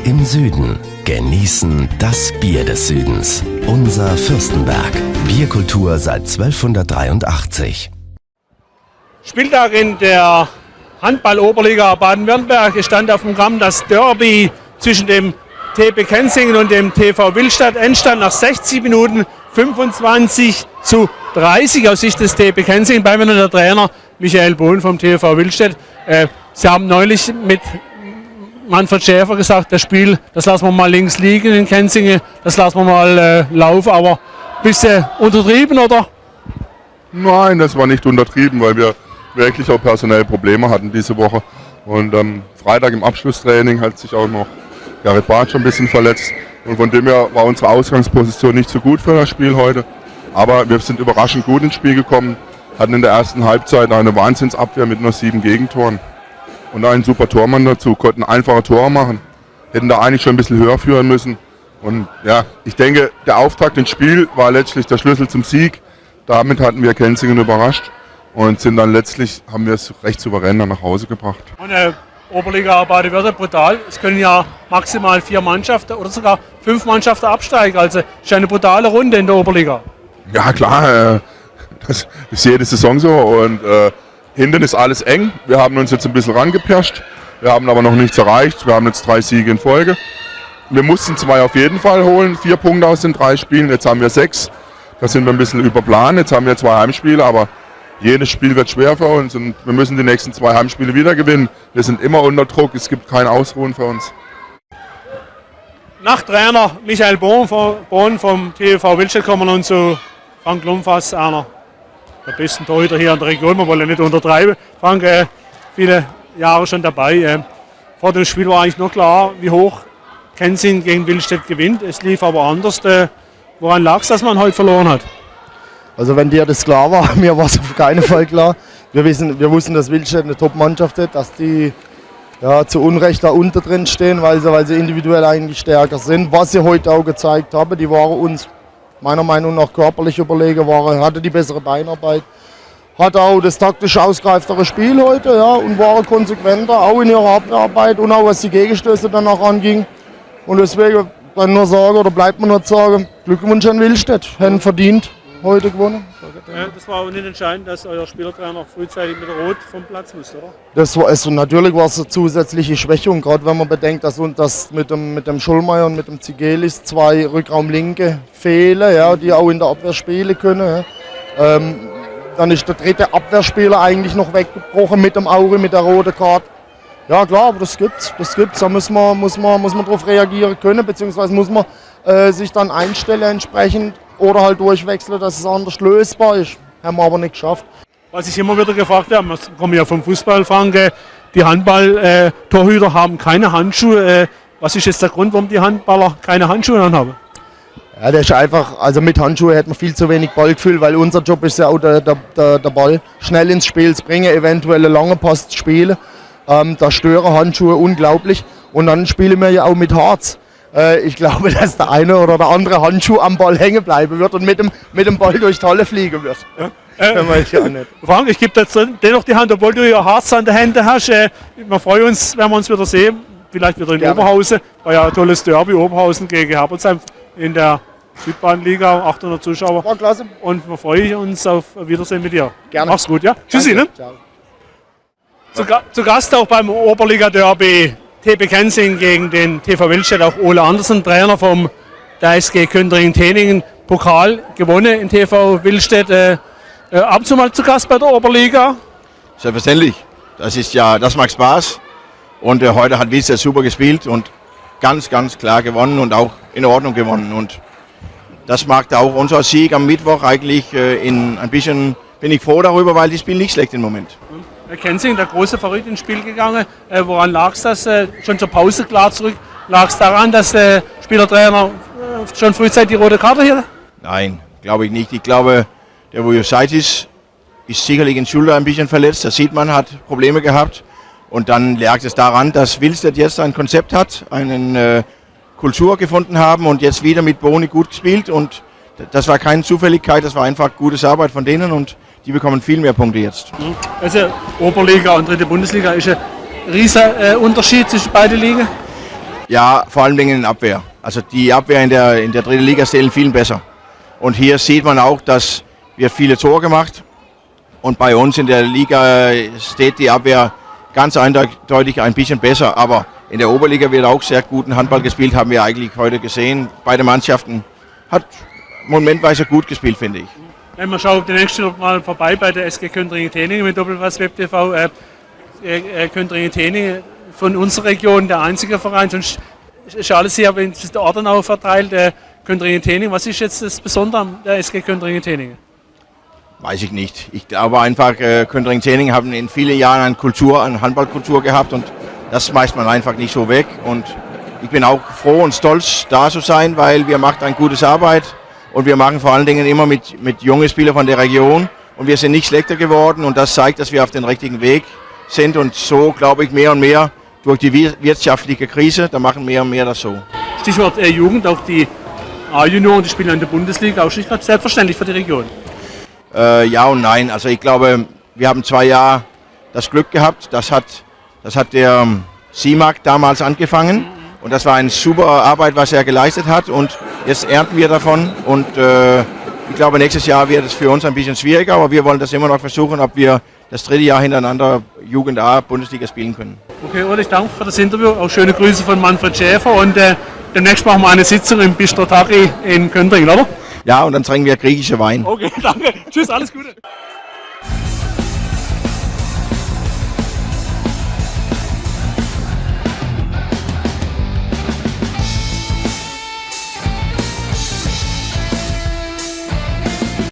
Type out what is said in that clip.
im Süden. Genießen das Bier des Südens. Unser Fürstenberg. Bierkultur seit 1283. Spieltag in der Handball-Oberliga Baden-Württemberg. Es stand auf dem Programm das Derby zwischen dem TP Kenzingen und dem TV Willstadt. Endstand nach 60 Minuten 25:30 aus Sicht des TP Kenzingen. Bei mir der Trainer Michael Bohlen vom TV Willstadt. Sie haben neulich mit Manfred Schäfer gesagt, das Spiel, das lassen wir mal links liegen in Kenzingen, das lassen wir mal laufen. Aber ein bisschen untertrieben, oder? Nein, das war nicht untertrieben, weil wir wirklich auch personelle Probleme hatten diese Woche. Und am Freitag im Abschlusstraining hat sich auch noch Gerrit Bartsch ein bisschen verletzt. Und von dem her war unsere Ausgangsposition nicht so gut für das Spiel heute. Aber wir sind überraschend gut ins Spiel gekommen, hatten in der ersten Halbzeit eine Wahnsinnsabwehr mit nur 7 Gegentoren. Und einen super Tormann dazu, konnten einfache Tore machen. Hätten da eigentlich schon ein bisschen höher führen müssen. Und ja, ich denke, der Auftakt ins Spiel war letztlich der Schlüssel zum Sieg. Damit hatten wir Kenzingen überrascht und sind dann letztlich, haben wir es recht souverän dann nach Hause gebracht. Und Oberliga Baden-Württemberg brutal. Es können ja maximal 4 Mannschaften oder sogar 5 Mannschaften absteigen. Also es ist eine brutale Runde in der Oberliga. Ja klar, das ist jede Saison so und hinten ist alles eng. Wir haben uns jetzt ein bisschen rangepirscht. Wir haben aber noch nichts erreicht. Wir haben jetzt 3 Siege in Folge. Wir mussten 2 auf jeden Fall holen. 4 Punkte aus den 3 Spielen. Jetzt haben wir 6. Da sind wir ein bisschen über Plan. Jetzt haben wir 2 Heimspiele, aber jedes Spiel wird schwer für uns und wir müssen die nächsten 2 Heimspiele wieder gewinnen. Wir sind immer unter Druck. Es gibt kein Ausruhen für uns. Nach Trainer Michael Bohlen vom TV Willstadt kommen wir nun zu Frank Lumpfass, einer der besten Torhüter hier in der Region. Wir wollen nicht untertreiben. Frank, viele Jahre schon dabei. Vor dem Spiel war eigentlich noch klar, wie hoch Kenzingen gegen Willstadt gewinnt. Es lief aber anders. Woran lag es, dass man heute verloren hat? Also wenn dir das klar war, mir war es auf keinen Fall klar. Wir wussten, dass Willstadt eine Top-Mannschaft hat, dass die zu Unrecht da unter drin stehen, weil sie individuell eigentlich stärker sind. Was sie heute auch gezeigt haben, die waren uns meiner Meinung nach körperlich überlegen, hatte die bessere Beinarbeit, hatte auch das taktisch ausgereiftere Spiel heute und waren konsequenter, auch in ihrer Abwehrarbeit und auch was die Gegenstöße danach anging. Und deswegen kann nur sagen, oder bleibt mir nur zu sagen, Glückwunsch an Willstadt, haben verdient heute gewonnen. Ja, das war auch nicht entscheidend, dass euer Spielertrainer frühzeitig mit Rot vom Platz musste, oder? Natürlich war es eine zusätzliche Schwächung, gerade wenn man bedenkt, dass mit dem Schulmeier und mit dem Zigelis 2 Rückraumlinke fehlen, die auch in der Abwehr spielen können. Dann ist der dritte Abwehrspieler eigentlich noch weggebrochen mit dem Auri, mit der roten Karte. Ja klar, aber das gibt's. Da muss man darauf reagieren können, beziehungsweise muss man sich dann einstellen entsprechend oder halt durchwechseln, dass es anders lösbar ist. Haben wir aber nicht geschafft. Was ich immer wieder gefragt habe, wir kommen ja vom Fußball, Frank, die Handball-Torhüter haben keine Handschuhe. Was ist jetzt der Grund, warum die Handballer keine Handschuhe anhaben? Ja, das ist einfach, also mit Handschuhen hat man viel zu wenig Ballgefühl, weil unser Job ist ja auch der Ball schnell ins Spiel zu bringen, eventuell einen langen Pass zu spielen. Da stören Handschuhe unglaublich und dann spielen wir ja auch mit Harz. Ich glaube, dass der eine oder der andere Handschuh am Ball hängen bleiben wird und mit dem Ball durch die Halle fliegen wird. Ja. Frank, ich gebe dir dennoch die Hand, obwohl du ja Harz an den Händen hast. Wir freuen uns, wenn wir uns wieder sehen, vielleicht wieder in Gerne. Oberhausen. War ja ein tolles Derby, Oberhausen gegen Herbolzheim in der Südbahnliga, 800 Zuschauer. War klasse. Und wir freuen uns auf Wiedersehen mit dir. Gerne. Mach's gut, ja? Tschüssi, ne? Ciao. Zu Gast auch beim Oberliga-Derby TP Kenzingen gegen den TV Willstadt, auch Ole Andersen, Trainer vom SG Köntringen-Teningen, Pokal gewonnen in TV Willstadt. Ab und zu mal zu Gast bei der Oberliga? Selbstverständlich. Das macht Spaß. Und heute hat Willstadt super gespielt und ganz klar gewonnen und auch in Ordnung gewonnen. Und das macht auch unser Sieg am Mittwoch eigentlich ein bisschen, bin ich froh darüber, weil das Spiel nicht schlecht im Moment. Kenzingen, der große Favorit ins Spiel gegangen. Woran lag es das? Schon zur Pause klar zurück. Lag es daran, dass der Spielertrainer schon frühzeitig die rote Karte hier? Nein, glaube ich nicht. Ich glaube, der Vujosaitis ist sicherlich in Schulter ein bisschen verletzt. Das sieht man, hat Probleme gehabt. Und dann lag es daran, dass Willstadt jetzt ein Konzept hat, eine Kultur gefunden haben und jetzt wieder mit Boni gut gespielt. Und das war keine Zufälligkeit, das war einfach gute Arbeit von denen und die bekommen viel mehr Punkte jetzt. Also Oberliga und dritte Bundesliga ist ein riesiger Unterschied zwischen beiden Ligen? Ja, vor allem in der Abwehr. Also die Abwehr in der dritten Liga stellen viel besser. Und hier sieht man auch, dass wir viele Tore gemacht. Und bei uns in der Liga steht die Abwehr ganz eindeutig ein bisschen besser. Aber in der Oberliga wird auch sehr guten Handball gespielt, haben wir eigentlich heute gesehen. Beide Mannschaften hat momentweise gut gespielt, finde ich. Wenn man schaut, demnächst mal vorbei bei der SG Köntringen-Teningen mit Doppelpass Web TV. Köntringen-Teningen von unserer Region der einzige Verein, sonst ist alles hier in der Ortenau verteilt. Köntringen-Teningen, was ist jetzt das Besondere an der SG Köntringen-Teningen? Weiß ich nicht. Ich glaube einfach, Köntringen-Teningen haben in vielen Jahren eine Handballkultur gehabt und das schmeißt man einfach nicht so weg. Und ich bin auch froh und stolz, da zu sein, weil wir machen eine gute Arbeit und wir machen vor allen Dingen immer mit jungen Spielern von der Region und wir sind nicht schlechter geworden und das zeigt, dass wir auf dem richtigen Weg sind und so glaube ich mehr und mehr durch die wirtschaftliche Krise, da machen mehr und mehr das so. Stichwort Jugend, auch die A-Junioren, die spielen in der Bundesliga, auch nicht gerade selbstverständlich für die Region. Ja und nein, also ich glaube, wir haben 2 Jahre das Glück gehabt, das hat der CIMAC damals angefangen und das war eine super Arbeit, was er geleistet hat und jetzt ernten wir davon und ich glaube, nächstes Jahr wird es für uns ein bisschen schwieriger, aber wir wollen das immer noch versuchen, ob wir das 3. Jahr hintereinander Jugend A Bundesliga spielen können. Okay, Ulrich, danke für das Interview. Auch schöne Grüße von Manfred Schäfer und demnächst machen wir eine Sitzung im Bistro Tari in Köntringen, oder? Ja, und dann trinken wir griechische Wein. Okay, danke. Tschüss, alles Gute.